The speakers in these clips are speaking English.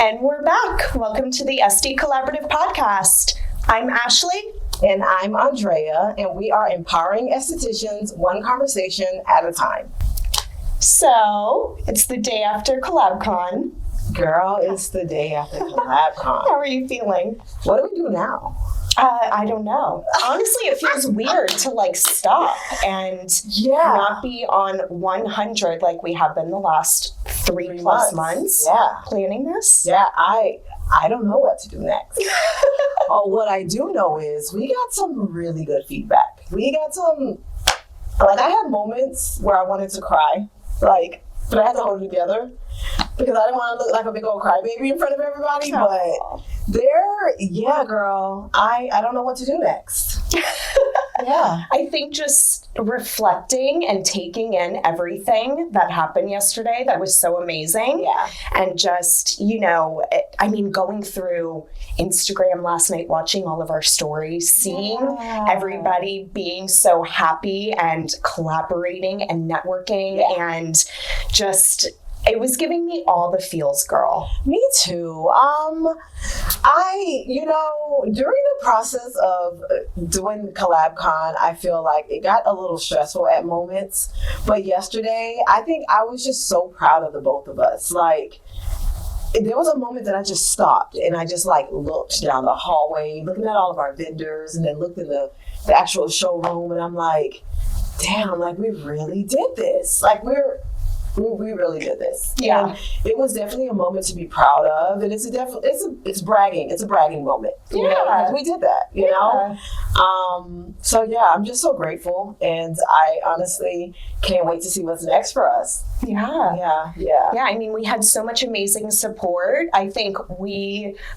And we're back. Welcome to the SD Collaborative Podcast. I'm Ashley. And I'm Andrea, and we are empowering estheticians one conversation at a time. So, it's the day after Collab Con. Girl, it's the day after Collab Con. How are you feeling? What do we do now? I don't know. Honestly, it feels weird to stop and not be on 100 like we have been the last 3+ months planning this. Yeah, I don't know what to do next. What I do know is we got some really good feedback. We got some, I had moments where I wanted to cry, but I had to hold it together because I didn't want to look like a big old crybaby in front of everybody. Aww. But girl, I don't know what to do next. Yeah. I think just reflecting and taking in everything that happened yesterday that was so amazing. Yeah. And just, going through Instagram last night, watching all of our stories, seeing everybody being so happy and collaborating and networking and just... It was giving me all the feels, girl. Me too. During the process of doing Collab Con, I feel like it got a little stressful at moments. But yesterday, I think I was just so proud of the both of us. There was a moment that I just stopped and I just looked down the hallway, looking at all of our vendors, and then looked in the actual showroom, and I'm like, damn, we really did this. We really did this. Yeah. And it was definitely a moment to be proud of. And it's bragging. It's a bragging moment. You know, because we did that, you know? So I'm just so grateful. And I honestly can't wait to see what's next for us. Yeah. Yeah. We had so much amazing support. I think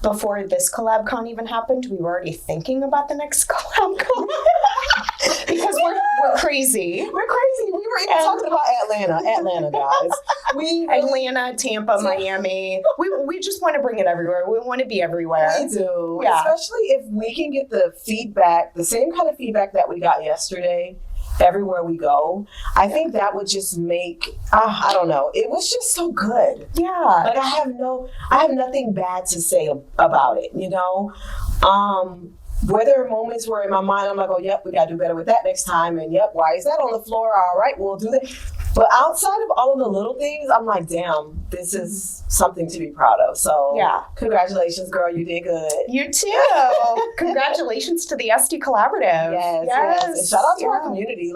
before this Collab Con even happened, we were already thinking about the next Collab Con. Because we're crazy. We're crazy. We were even talking about Atlanta, guys. Atlanta, Tampa, Miami. We just want to bring it everywhere. We want to be everywhere. We do. Yeah. Especially if we can get the feedback, the same kind of feedback that we got yesterday, everywhere we go. I think that would just make, I don't know. It was just so good. Yeah. I have nothing bad to say about it, you know? Were there moments where in my mind I'm like, oh, yep, we got to do better with that next time. And yep, why is that on the floor? All right, we'll do that. But outside of all of the little things, I'm like, damn, this is something to be proud of. So congratulations, girl. You did good. You too. Congratulations to the SD Collaborative. Yes. And shout out to our community.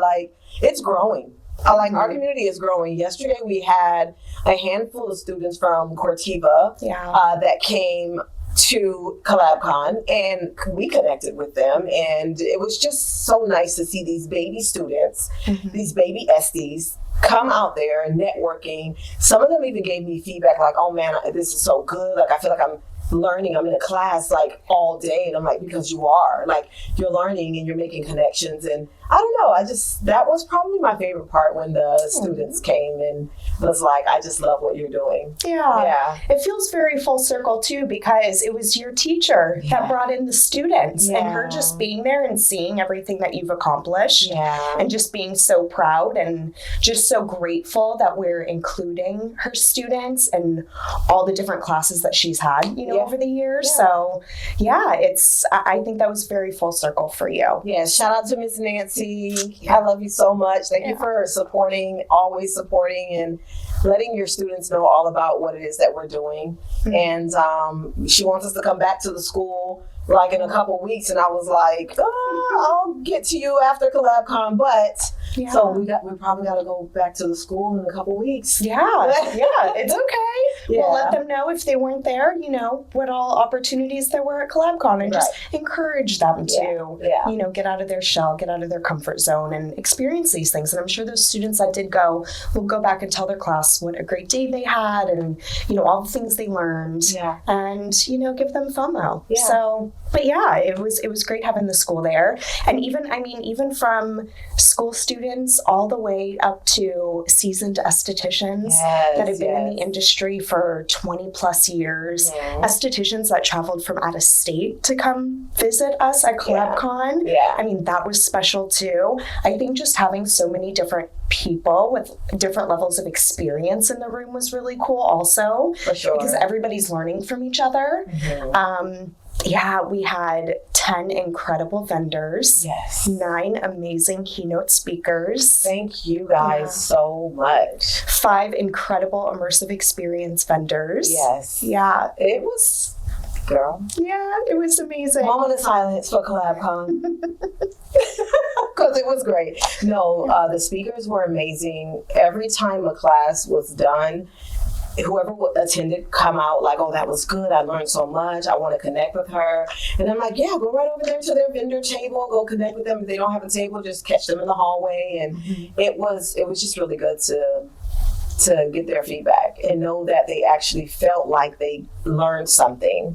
It's growing. Our community is growing. Yesterday, we had a handful of students from Cortiva that came to Collab Con, and we connected with them, and it was just so nice to see these baby students, these baby SDs come out there and networking. Some of them even gave me feedback oh man, this is so good. I feel like I'm learning. I'm in a class all day, and I'm because you are you're learning and you're making connections. And I don't know, that was probably my favorite part when the students came and was I just love what you're doing. Yeah. It feels very full circle too, because it was your teacher that brought in the students and her just being there and seeing everything that you've accomplished and just being so proud and just so grateful that we're including her students and all the different classes that she's had, over the years. So I think that was very full circle for you. Yeah. Shout out to Miss Nancy. I love you so much. Thank you for always supporting and letting your students know all about what it is that we're doing. And she wants us to come back to the school in a couple weeks, and I was I'll get to you after Collab Con, but so we probably got to go back to the school in a couple weeks. It's okay. We'll let them know if they weren't there, what all opportunities there were at Collab Con, and just encourage them to get out of their shell, get out of their comfort zone, and experience these things. And I'm sure those students that did go will go back and tell their class what a great day they had, and all the things they learned, and give them FOMO. So But yeah, it was great having the school there. And even from school students all the way up to seasoned estheticians that have been in the industry for 20 plus years, estheticians that traveled from out of state to come visit us at Collab Con. I mean, that was special too. I think just having so many different people with different levels of experience in the room was really cool also. For sure. Because everybody's learning from each other. We had 10 incredible vendors. 9 amazing keynote speakers. Thank you guys so much. 5 incredible immersive experience vendors. Yeah. It was, girl. Yeah, it was amazing. Moment of silence for Collab Con. Because it was great. No, the speakers were amazing. Every time a class was done, whoever attended come out like, oh, that was good. I learned so much. I want to connect with her. And I'm like, yeah, go right over there to their vendor table. Go connect with them. If they don't have a table, just catch them in the hallway. And it was just really good to get their feedback and know that they actually felt like they learned something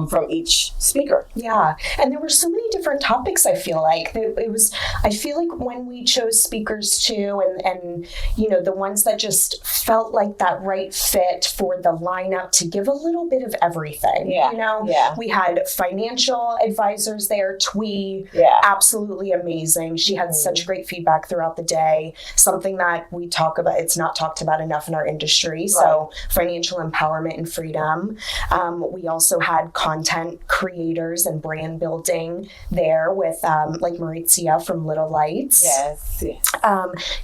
from each speaker. Yeah. And there were so many different topics, I feel like. I feel like when we chose speakers too, and the ones that just felt like that right fit for the lineup to give a little bit of everything. We had financial advisors there, Thuy, absolutely amazing. She had such great feedback throughout the day, something that we talk about, it's not talked about enough in our industry. So financial empowerment and freedom. We also had content creators and brand building there with like Maricia from Littil.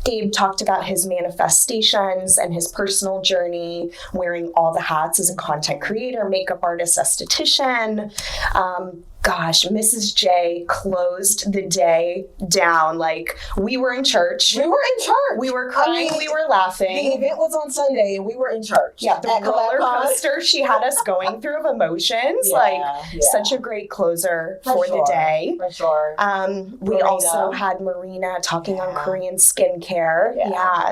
Gabe talked about his manifestations and his personal journey, wearing all the hats as a content creator, makeup artist, esthetician. Mrs. J closed the day down. Like, we were in church. We were crying. We were laughing. The event was on Sunday, and we were in church. Yeah, the roller coaster she had us going through of emotions. Such a great closer for the day. For sure. We also had Marina talking on Korean skincare.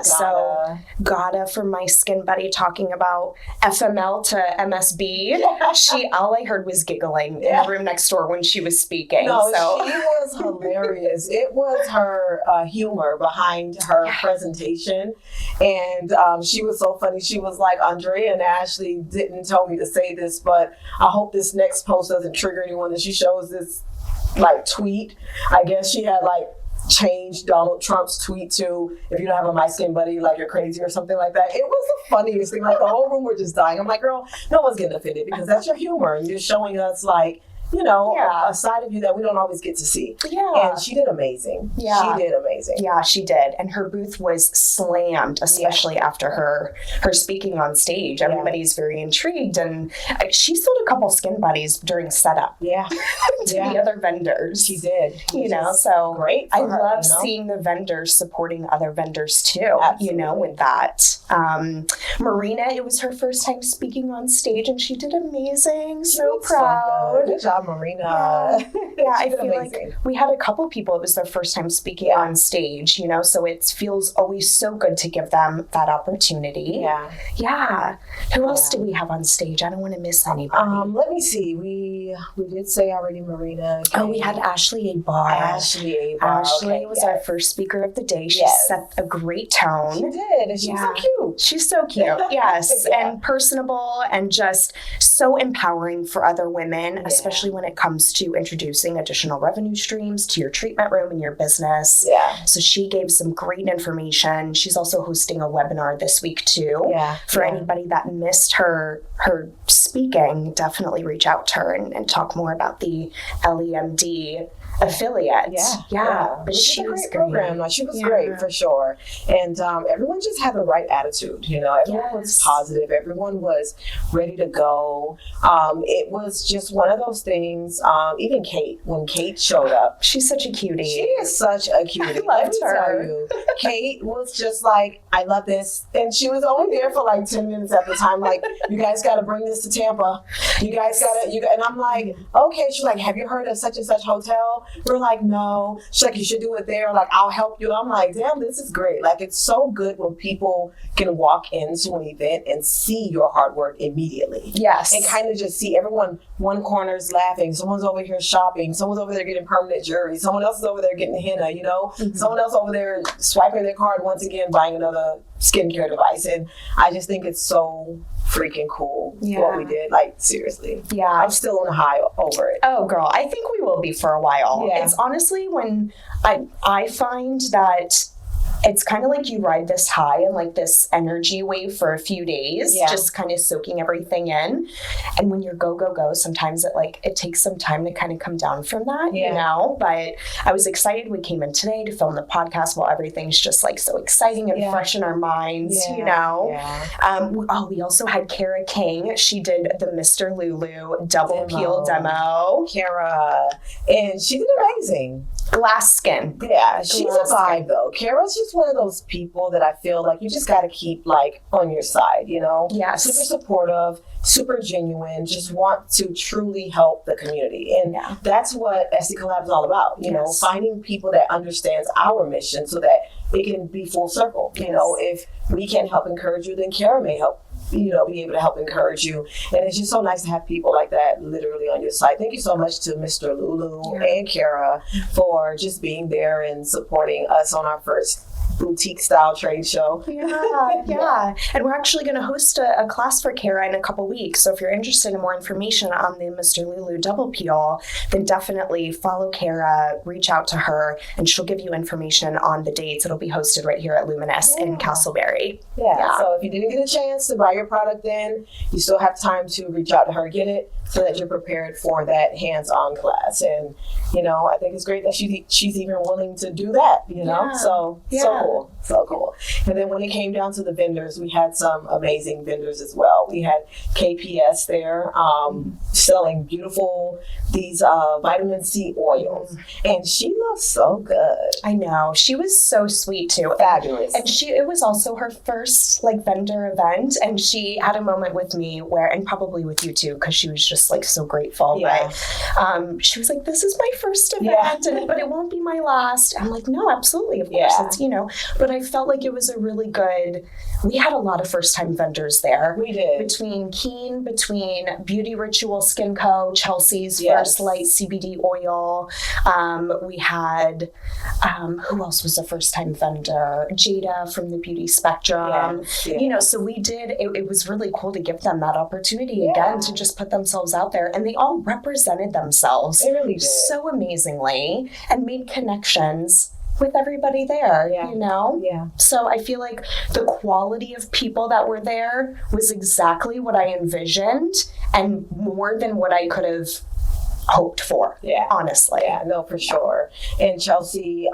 So Ghada from MySkinBuddy talking about FML to MSB. All I heard was giggling in the room next door when she was speaking. She was hilarious. It was her humor behind her presentation, and she was so funny. She was like, Andrea and Ashley didn't tell me to say this, but I hope this next post doesn't trigger anyone. And she shows this like tweet. I guess she had like changed Donald Trump's tweet to, if you don't have a MySkinBuddy, like you're crazy or something like that. It was the funniest thing. Like, the whole room were just dying. I'm like, girl, no one's getting offended, because that's your humor, and you're showing us like, a side of you that we don't always get to see. And she did amazing. She did amazing. Yeah, she did. And her booth was slammed, especially after her speaking on stage. Everybody's very intrigued. And she sold a couple SkinBuddies during setup. To the other vendors. She did. So great. I love seeing the vendors supporting other vendors too, with that. Marina, it was her first time speaking on stage, and she did amazing. So proud. Good job, Marina. I feel like we had a couple people, it was their first time speaking on stage, so it feels always so good to give them that opportunity. Who else do we have on stage? I don't want to miss anybody. Let me see. We did say already Marina. We had Ashley Abarr. Ashley was our first speaker of the day. She set a great tone. She did, and she's so cute. She's so cute. Yes, and personable, and just so empowering for other women, especially when it comes to introducing additional revenue streams to your treatment room and your business. So she gave some great information. She's also hosting a webinar this week too. For anybody that missed her speaking, definitely reach out to her and talk more about the EllieMD affiliate. But she was a great program. Like, she was great for sure. And everyone just had the right attitude. Everyone was positive. Everyone was ready to go. It was just one of those things. Even Kate, when Kate showed up, she's such a cutie. She is such a cutie. I loved her. Tell you, Kate was just like, I love this, and she was only there for like 10 minutes at the time. Like, you guys got to bring this to Tampa. You guys got to. And I'm like, okay. She's like, have you heard of such and such hotel? We're like, no. She's like, you should do it there. Like, I'll help you. I'm like, damn, this is great. Like, it's so good when people can can walk into an event and see your hard work immediately. Yes. And kind of just see everyone, one corner's laughing, someone's over here shopping, someone's over there getting permanent jewelry, someone else is over there getting henna, you know, someone else over there swiping their card once again, buying another skincare device. And I just think it's so freaking cool what we did. Like, seriously. Yeah. I'm still on a high over it. Oh, girl, I think we will be for a while. Yeah. It's honestly when I find that it's kind of like you ride this high and like this energy wave for a few days, just kind of soaking everything in. And when you're go, go, go, sometimes it takes some time to kind of come down from that, you know? But I was excited. We came in today to film the podcast while everything's just like so exciting and fresh in our minds, you know? Yeah. We also had Kara King. She did the Mr. Lulu double peel demo. Kara. And she did amazing. Glass skin. Yeah, she's a vibe though. Kara's just one of those people that I feel like you just got to keep like on your side, you know? Yes. Super supportive, super genuine, just want to truly help the community. And that's what SC Collab is all about, you know, finding people that understands our mission so that it can be full circle. You know, if we can help encourage you, then Kara may help, you know, be able to help encourage you. And it's just so nice to have people like that literally on your side. Thank you so much to Mr. Lulu and Kara for just being there and supporting us on our first boutique style trade show. Yeah. And we're actually going to host a class for Kara in a couple weeks. So if you're interested in more information on the Mr. Lulu double peel, then definitely follow Kara, reach out to her, and she'll give you information on the dates. It'll be hosted right here at Luminous in Castleberry. So if you didn't get a chance to buy your product then, you still have time to reach out to her, get it, so that you're prepared for that hands-on class. And, you know, I think it's great that she's even willing to do that, you know? So cool. So cool. And then when it came down to the vendors, we had some amazing vendors as well. We had KPS there selling these vitamin C oils. And she looked so good. I know. She was so sweet too. Fabulous. And it was also her first like vendor event. And she had a moment with me and probably with you too, because she was just like so grateful. But she was like, this is my first event, but it won't be my last. I'm like, no, absolutely. Of course. It's, you know, but I felt like it was we had a lot of first time vendors there. We did. Between Beauty Ritual Skin Co., Chelsea's first light CBD oil. We had, who else was a first time vendor? Jada from the Beauty Spectrum. You know, so we did, it was really cool to give them that opportunity again to just put themselves out there. And they all represented themselves so amazingly and made connections with everybody there, you know? So I feel like the quality of people that were there was exactly what I envisioned and more than what I could have hoped for, honestly. Yeah, no, for sure. And Chelsea,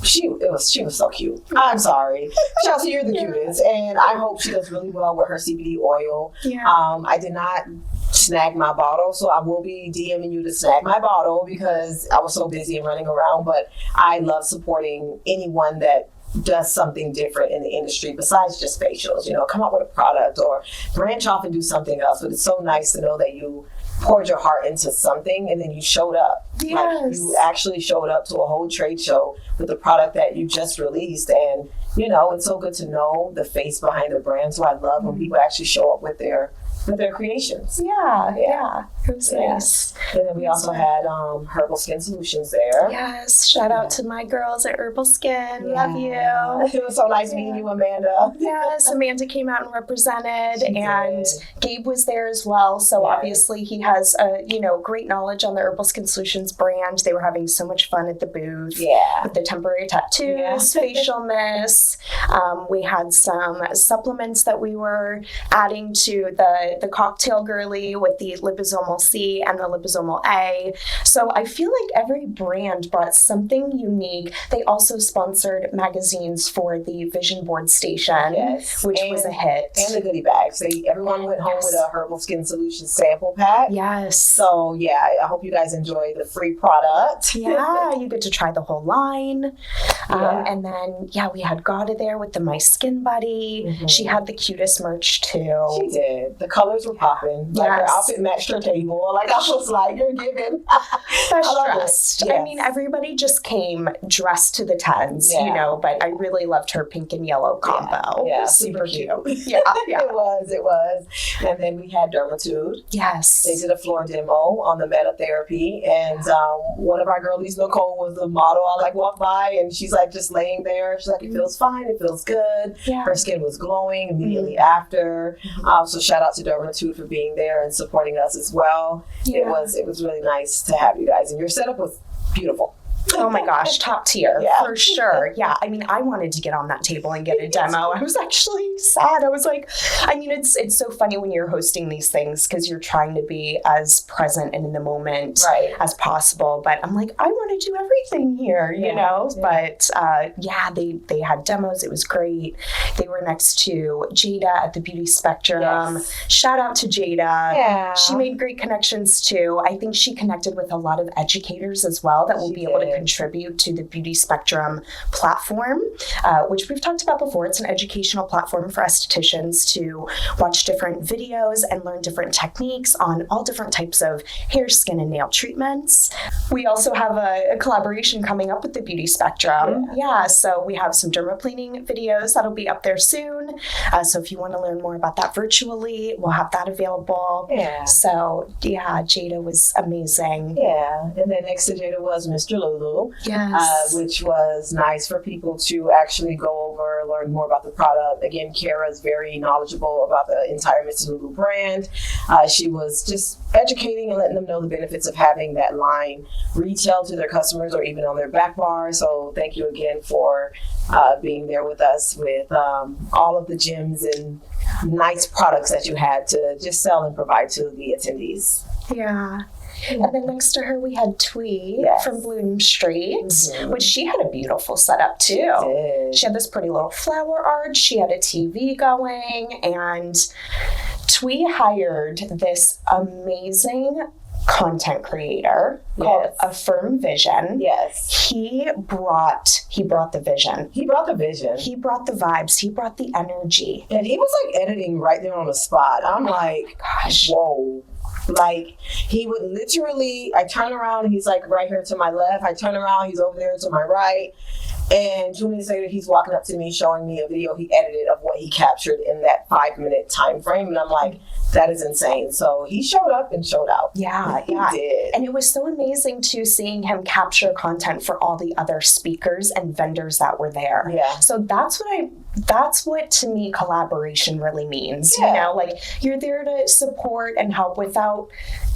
she was so cute. I'm sorry. Chelsea, you're the cutest. And I hope she does really well with her CBD oil. I did not snag my bottle, so I will be DMing you to snag my bottle because I was so busy and running around. But I love supporting anyone that does something different in the industry besides just facials. You know, come up with a product or branch off and do something else. But it's so nice to know that you poured your heart into something and then you showed up. Like, you actually showed up to a whole trade show with the product that you just released. And, you know, it's so good to know the face behind the brand. So I love when people actually show up with their creations. It was nice. And then we also had Herbal Skin Solutions there. Yes, shout out to my girls at Herbal Skin. Love you. It was so nice meeting you, Amanda. Yes, Amanda came out and represented, and Gabe was there as well. So obviously he has great knowledge on the Herbal Skin Solutions brand. They were having so much fun at the booth with the temporary tattoos, facial mist. We had some supplements that we were adding to the cocktail girly with the liposomal C and the liposomal A. So I feel like every brand brought something unique. They also sponsored magazines for the Vision Board Station, which was a hit. And the goodie bags. Everyone went home with a Herbal Skin Solutions sample pack. Yes. So I hope you guys enjoy the free product. You get to try the whole line. And then, we had Ghada there with the MySkinBuddy. She had the cutest merch too. She did. The colors were popping. Like her outfit matched her table. Like I was like, you're giving. Best dressed. Yes. I mean, everybody just came dressed to the tens, you know, but I really loved her pink and yellow combo. Yeah, super cute. Yeah. It was. And then we had Dermatude. Yes. They did a floor demo on the meta therapy. And one of our girlies, Nicole, was the model. I like walked by and she's like just laying there. She's like, it feels fine. It feels good. Yeah. Her skin was glowing immediately after. So shout out to Dermatude for being there and supporting us as well. Yeah. It was really nice to have you guys. And your setup was beautiful. Oh my gosh, top tier, for sure. Yeah, I mean, I wanted to get on that table and get a demo. I was actually sad. I was like, I mean, it's so funny when you're hosting these things because you're trying to be as present and in the moment as possible. But I'm like, I want to do everything here, you know? But they had demos. It was great. They were next to Ghada at the Beauty Spectrum. Yes. Shout out to Ghada. Yeah. She made great connections too. I think she connected with a lot of educators as well that will be able to contribute to the Beauty Spectrum platform, which we've talked about before. It's an educational platform for estheticians to watch different videos and learn different techniques on all different types of hair, skin, and nail treatments. We also have a collaboration coming up with the Beauty Spectrum. So we have some dermaplaning videos that'll be up there soon. So if you want to learn more about that virtually, we'll have that available. Yeah. So Ghada was amazing. Yeah. And then next to Ghada was Mr. Lulu. Which was nice for people to actually go over, learn more about the product. Again, Kara's very knowledgeable about the entire Mr. Lulu brand. She was just educating and letting them know the benefits of having that line retail to their customers or even on their back bar. So thank you again for being there with us with all of the gems and nice products that you had to just sell and provide to the attendees. Yeah. And then next to her, we had Thuy from Bloomstreet, which she had a beautiful setup too. She had this pretty little flower arch. She had a TV going, and Thuy hired this amazing content creator called Affirm Vision. Yes. He brought the vision. He brought the vision. He brought the vibes. He brought the energy. And he was like editing right there on the spot. I'm like, gosh, whoa. Like, he would literally, I turn around, he's like right here to my left. I turn around, he's over there to my right. And 2 minutes later, he's walking up to me, showing me a video he edited of what he captured in that 5-minute time frame. And I'm like, that is insane. So he showed up and showed out. Yeah, he did. And it was so amazing too, seeing him capture content for all the other speakers and vendors that were there. Yeah. So that's what to me collaboration really means. You know, like, you're there to support and help without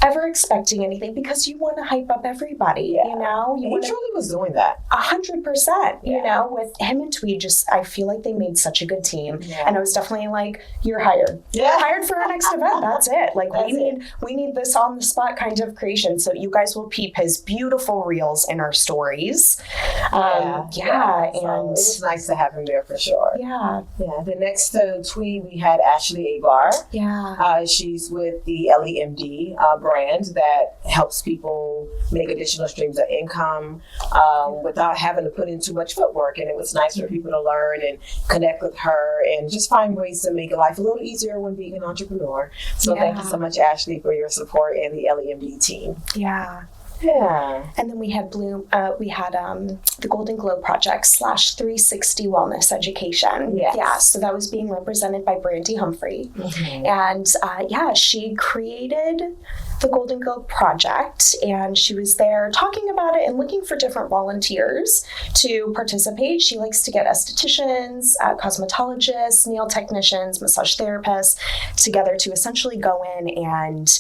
ever expecting anything because you want to hype up everybody. You know, he truly was doing that 100%. You know, with him and Thuy, just I feel like they made such a good team, and I was definitely like, "You're hired. You're hired for our next event. That's it. Like, we need this on the spot kind of creation. So you guys will peep his beautiful reels in our stories. And so it was nice to have him there for sure. Yeah. The next to Thuy, we had Ashley Abarr. Yeah. She's with the EllieMD brand that helps people make additional streams of income without having to put in too much footwork. And it was nice for people to learn and connect with her and just find ways to make life a little easier when being an entrepreneur. So thank you so much, Ashley, for your support and the EllieMD team. Yeah. And then we had the Golden Glow Project / 360 Wellness Education. So that was being represented by Brandy Humphrey. And she created the Golden Glow Project, and she was there talking about it and looking for different volunteers to participate. She likes to get estheticians, cosmetologists, nail technicians, massage therapists together to essentially go in and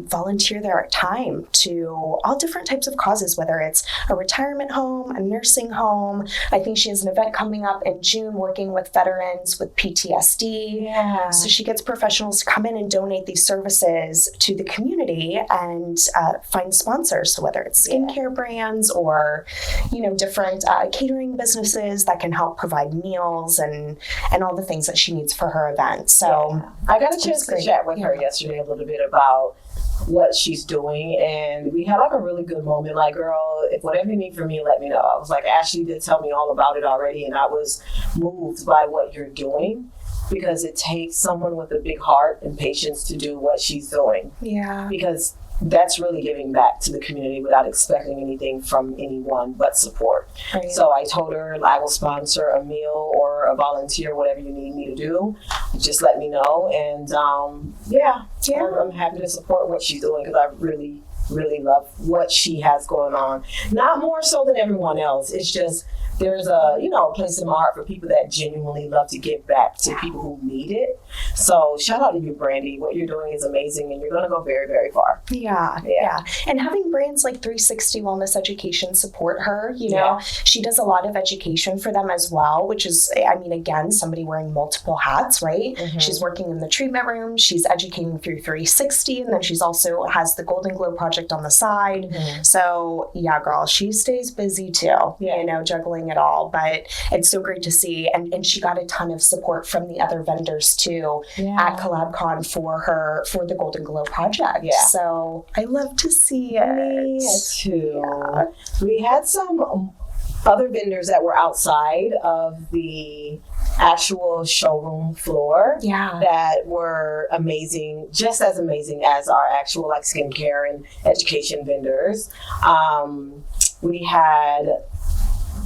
volunteer their time to all different types of causes, whether it's a retirement home, a nursing home. I think she has an event coming up in June working with veterans with PTSD. So she gets professionals to come in and donate these services to the community and find sponsors. So whether it's skincare brands or, different catering businesses that can help provide meals and all the things that she needs for her event. So I got a chance to chat with her yesterday a little bit about what she's doing, and we had like a really good moment. Like, girl, if whatever you need from me, let me know. I was like, Ashley did tell me all about it already, and I was moved by what you're doing because it takes someone with a big heart and patience to do what she's doing. Yeah. Because that's really giving back to the community without expecting anything from anyone but support. Right. So I told her I will sponsor a meal or a volunteer, whatever you need me to do. Just let me know. And I'm happy to support what she's doing because I really love what she has going on. Not more so than everyone else. It's just there's a place in my heart for people that genuinely love to give back to people who need it. So shout out to you, Brandy. What you're doing is amazing, and you're going to go very, very far. Yeah. And having brands like 360 Wellness Education support her, she does a lot of education for them as well, which is, again, somebody wearing multiple hats, right? Mm-hmm. She's working in the treatment room, she's educating through 360, and then she's also has the Golden Glow project on the side. Mm-hmm. So yeah, girl, she stays busy too, juggling it all, but it's so great to see. And she got a ton of support from the other vendors too at Collab Con for the Golden Glow project. Yeah. So I love to see it. Me too. Yeah. We had some other vendors that were outside of the actual showroom floor that were amazing, just as amazing as our actual skincare and education vendors. We had,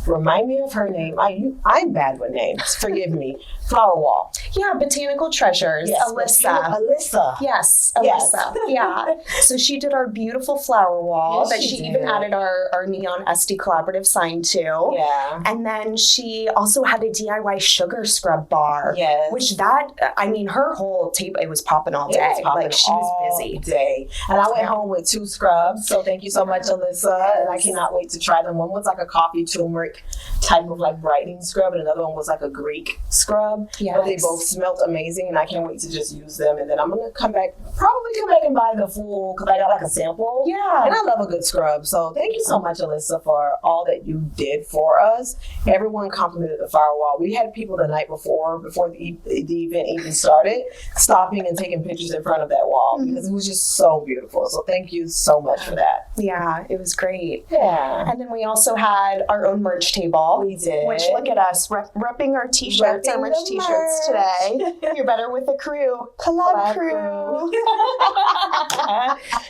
remind me of her name. I'm bad with names. Forgive me. Flower Wall. Yeah, Botanical Treasures. Yes, Alyssa. Yes, Alyssa. Yeah. So she did our beautiful flower wall that she even added our Neon SD collaborative sign to. Yeah. And then she also had a DIY sugar scrub bar. Yes. Which her whole table, it was popping all day. She was busy. Day. And I went home with 2 scrubs. So thank you so much, Alyssa. Yes. And I cannot wait to try them. One was like a coffee turmeric type of brightening scrub, and another one was like a Greek scrub. Yes. But they both smelled amazing, and I can't wait to just use them. And then I'm gonna probably come back and buy the full, because I got a sample. Yeah. And I love a good scrub. So thank you so much, Alyssa, for all that you did for us. Everyone complimented the firewall. We had people the night before the event even started, stopping and taking pictures in front of that wall because it was just so beautiful. So thank you so much for that. Yeah, it was great. Yeah. And then we also had our own merch table. We did. Which, look at us, repping our t-shirts, our merch t-shirts today. You're better with the crew. Collab crew.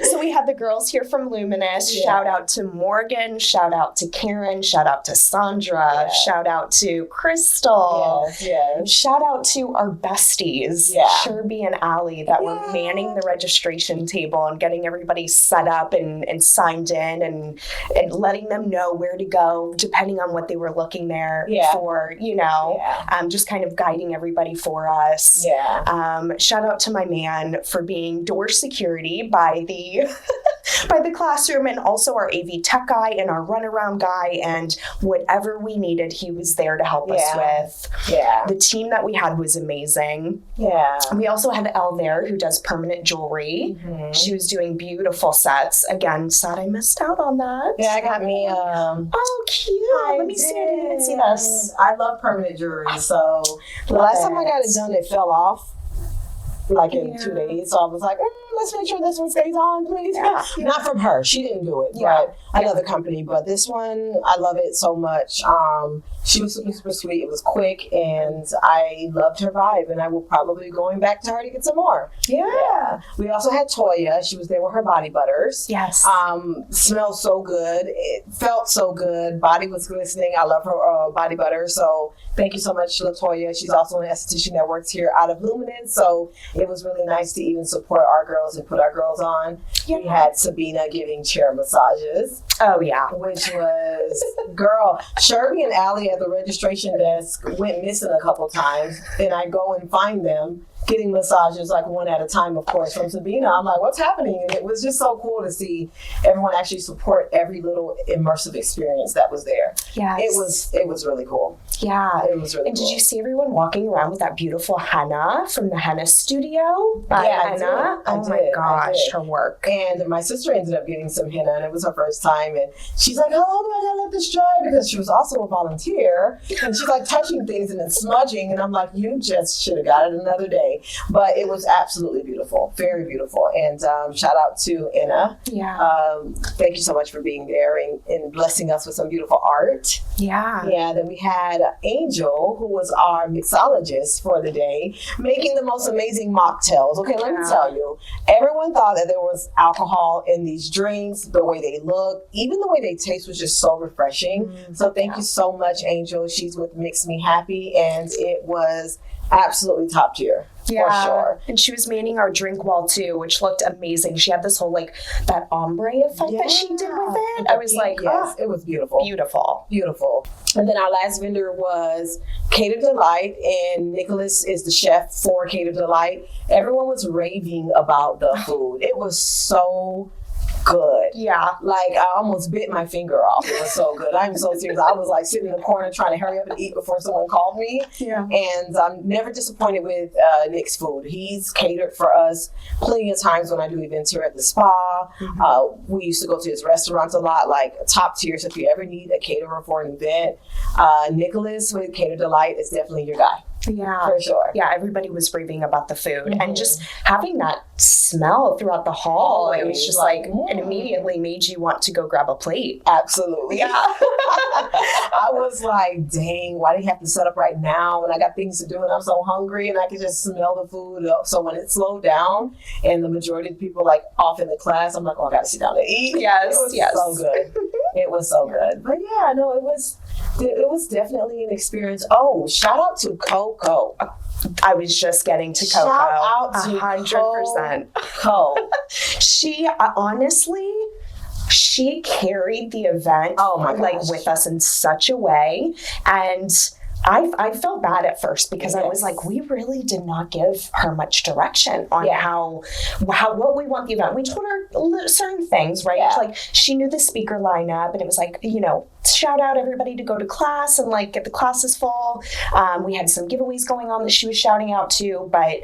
So we had the girls here from Luminous. Yeah. Shout out to Morgan. Shout out to Karen. Shout out to Sandra. Yeah. Shout out to Crystal. Yes. Shout out to our besties, Sherby and Allie, that were manning the registration table and getting everybody set up and signed in and letting them know where to go depending on what they were looking there for, just kind of guiding everybody for us. Yeah. Shout out to my man for being door security by the by the classroom, and also our AV tech guy and our runaround guy, and whatever we needed, he was there to help us with. Yeah. The team that we had was amazing. Yeah. We also had Elle there who does permanent jewelry. Mm-hmm. She was doing beautiful sets. Again, sad I missed out on that. Yeah, I got me oh, cute. Let me see. I didn't even see this. I love permanent jewelry, so the last time I got it done, it fell off in 2 days. So I was like, let's make sure this one stays on, please. Yeah. Not from her. She didn't do it, but another company. But this one, I love it so much. She was super, super sweet. It was quick, and I loved her vibe, and I will probably be going back to her to get some more. Yeah. We also had Toya. She was there with her body butters. Yes. Smelled so good. It felt so good. Body was glistening. I love her body butter. So thank you so much, LaToya. She's also an esthetician that works here out of Luminance. So it was really nice to even support our girls and put our girls on. Yeah. We had Sabina giving chair massages. Oh, yeah. Which was, girl, Sherby and Allie at the registration desk went missing a couple times, and I go and find them getting massages one at a time, of course, from Sabina. I'm like, what's happening? And it was just so cool to see everyone actually support every little immersive experience that was there. Yes. It was really cool. Yeah. It was really cool. And did you see everyone walking around with that beautiful henna from the henna studio by Henna? I did. My gosh, her work. And my sister ended up getting some henna, and it was her first time. And she's like, how long do I gotta let this dry? Because she was also a volunteer. And she's touching things and then smudging. And I'm like, you just should have got it another day. day. But it was absolutely beautiful, very beautiful. And shout out to Anna. Yeah. Thank you so much for being there and blessing us with some beautiful art. Yeah. Yeah. Then we had Angel, who was our mixologist for the day, making the most amazing mocktails. Okay, let me tell you, everyone thought that there was alcohol in these drinks. The way they look, even the way they taste was just so refreshing. So thank you so much, Angel. She's with Mix Me Happy, and it was absolutely top tier. For sure. And she was manning our drink wall too, which looked amazing. She had this whole that ombre effect that she did with it. I was like, it was beautiful. Beautiful. And then our last vendor was Cater Delight, and Nicholas is the chef for Cater Delight. Everyone was raving about the food. It was so good. Yeah. I almost bit my finger off. It was so good. I'm so serious. I was sitting in the corner trying to hurry up and eat before someone called me. Yeah. And I'm never disappointed with Nick's food. He's catered for us plenty of times when I do events here at the spa. We used to go to his restaurants a lot, top tier. So if you ever need a caterer for an event, Nicholas with Cater Delight is definitely your guy. Yeah. For sure. Yeah, everybody was raving about the food. And just having that smell throughout the hall, it was just it immediately made you want to go grab a plate. Absolutely. Yeah. I was like, dang, why do you have to set up right now? And I got things to do and I'm so hungry and I could just smell the food. So when it slowed down and the majority of the people off in the class, I'm like, I got to sit down and eat. Yes, it was so good. It was so good. But yeah, no, it was definitely an experience. Oh, shout out to Coco. I was just getting to Coco. Shout out to 100%. Coco. She honestly, she carried the event with us in such a way. And I felt bad at first because I was we really did not give her much direction on how what we want the event. We told her certain things, right? Yeah. She knew the speaker lineup, and it was shout out everybody to go to class and get the classes full. We had some giveaways going on that she was shouting out to, but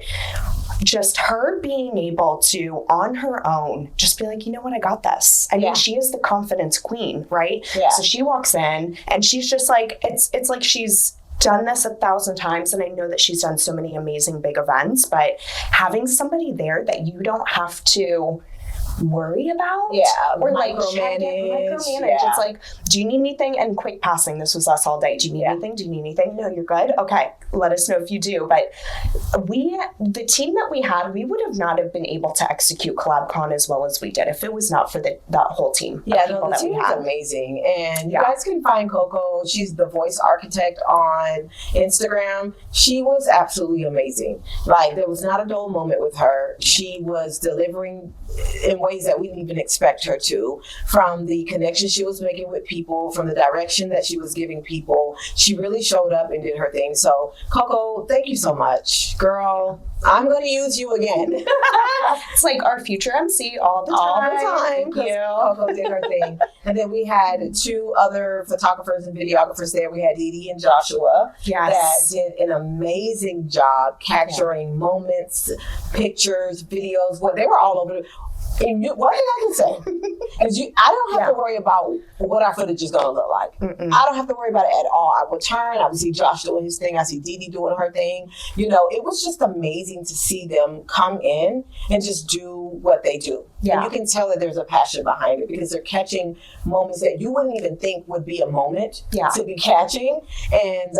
just her being able to, on her own, just be you know what, I got this. I mean, she is the confidence queen, right? Yeah. So she walks in and she's just it's like she's done this 1,000 times, and I know that she's done so many amazing big events, but having somebody there that you don't have to worry about or micromanage. It's do you need anything? And quick passing, this was us all day. Do you need anything? No, you're good. Okay, let us know if you do. But the team that we had, we would have not have been able to execute Collab Con as well as we did if it was not for that whole team. The team is amazing. And you guys can find Coco. She's the voice architect on Instagram. She was absolutely amazing. There was not a dull moment with her. She was delivering in ways that we didn't even expect her to, from the connection she was making with people, from the direction that she was giving people. She really showed up and did her thing. So Coco, thank you so much. Girl, I'm going to use you again. It's our future MC all the time. Thank you. Coco did her thing. And then we had 2 other photographers and videographers there. We had Dee and Joshua that did an amazing job capturing moments, pictures, videos. They were all over one thing I can say is I don't have to worry about what our footage is going to look like. I don't have to worry about it at all. I would turn, I would see Josh doing his thing, I see Dee doing her thing. It was just amazing to see them come in and just do what they do. Yeah. And you can tell that there's a passion behind it because they're catching moments that you wouldn't even think would be a moment to be catching. And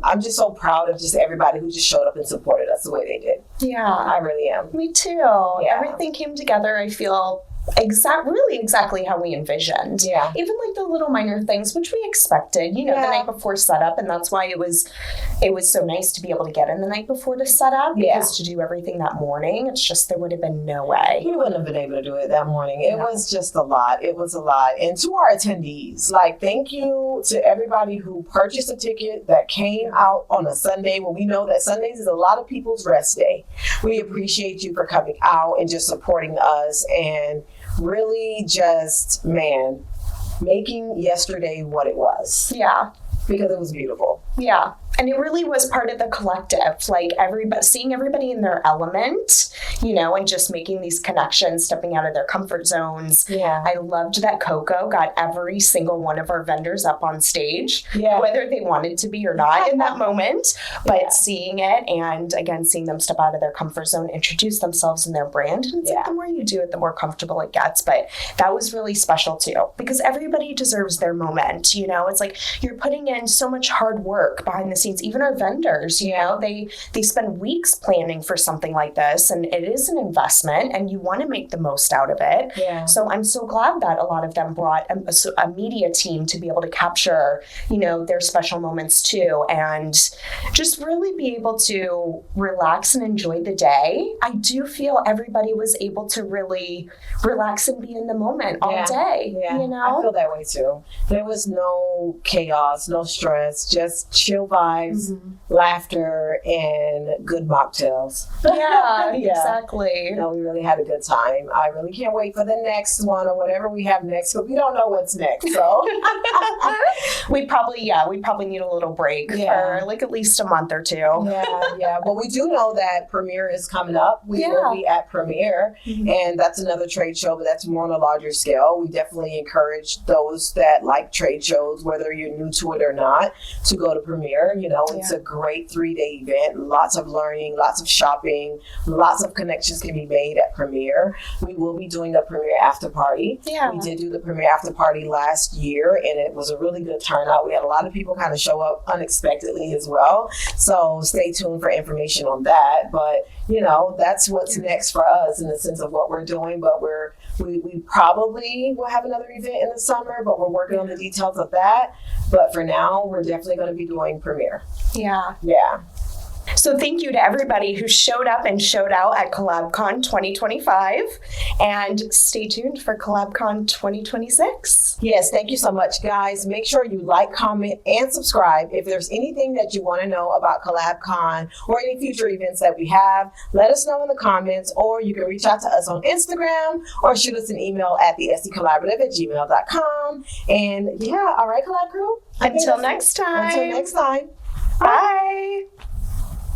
I'm just so proud of just everybody who just showed up and supported us the way they did. Yeah. I really am. Me too. Yeah. Everything came together, I feel, exactly how we envisioned. Yeah. Even the little minor things, which we expected, the night before setup, and that's why it was so nice to be able to get in the night before to set up, because to do everything that morning, it's just there would have been no way. We wouldn't have been able to do it that morning. It was just a lot. It was a lot. And to our attendees, thank you to everybody who purchased a ticket that came out on a Sunday, when we know that Sundays is a lot of people's rest day. We appreciate you for coming out and just supporting us, and really just, making yesterday what it was. Yeah. Because it was beautiful. Yeah. And it really was part of the collective, like seeing everybody in their element, and just making these connections, stepping out of their comfort zones. Yeah. I loved that Coco got every single one of our vendors up on stage, whether they wanted to be or not in that moment, but seeing it and again, seeing them step out of their comfort zone, introduce themselves and their brand. And it's like the more you do it, the more comfortable it gets. But that was really special too, because everybody deserves their moment. It's like you're putting in so much hard work behind the scenes. Even our vendors, they spend weeks planning for something like this, and it is an investment, and you want to make the most out of it. Yeah. So I'm so glad that a lot of them brought a media team to be able to capture, their special moments too, and just really be able to relax and enjoy the day. I do feel everybody was able to really relax and be in the moment all day. Yeah. I feel that way too. There was no chaos, no stress, just chill vibes, laughter, and good mocktails. Yeah, exactly. We really had a good time. I really can't wait for the next one or whatever we have next, but we don't know what's next. So we probably need a little break for like at least a month or two. Yeah. But we do know that Premiere is coming up. We will be at Premiere, and that's another trade show, but that's more on a larger scale. We definitely encourage those that like trade shows, whether you're new to it or not, to go to Premiere. It's a great 3-day event. Lots of learning, lots of shopping, lots of connections can be made at Premiere. We will be doing a Premiere after party. Yeah. We did do the Premiere after party last year, and it was a really good turnout. We had a lot of people kind of show up unexpectedly as well. So stay tuned for information on that. But, that's what's next for us in the sense of what we're doing. But we probably will have another event in the summer, but we're working on the details of that. But for now, we're definitely going to be doing Premiere. Yeah. Yeah. So thank you to everybody who showed up and showed out at Collab Con 2025. And stay tuned for Collab Con 2026. Yes, thank you so much, guys. Make sure you like, comment, and subscribe. If there's anything that you want to know about Collab Con or any future events that we have, let us know in the comments, or you can reach out to us on Instagram or shoot us an email at thescollaborative@gmail.com. And all right, Collab Crew. Until next time. Until next time. Bye.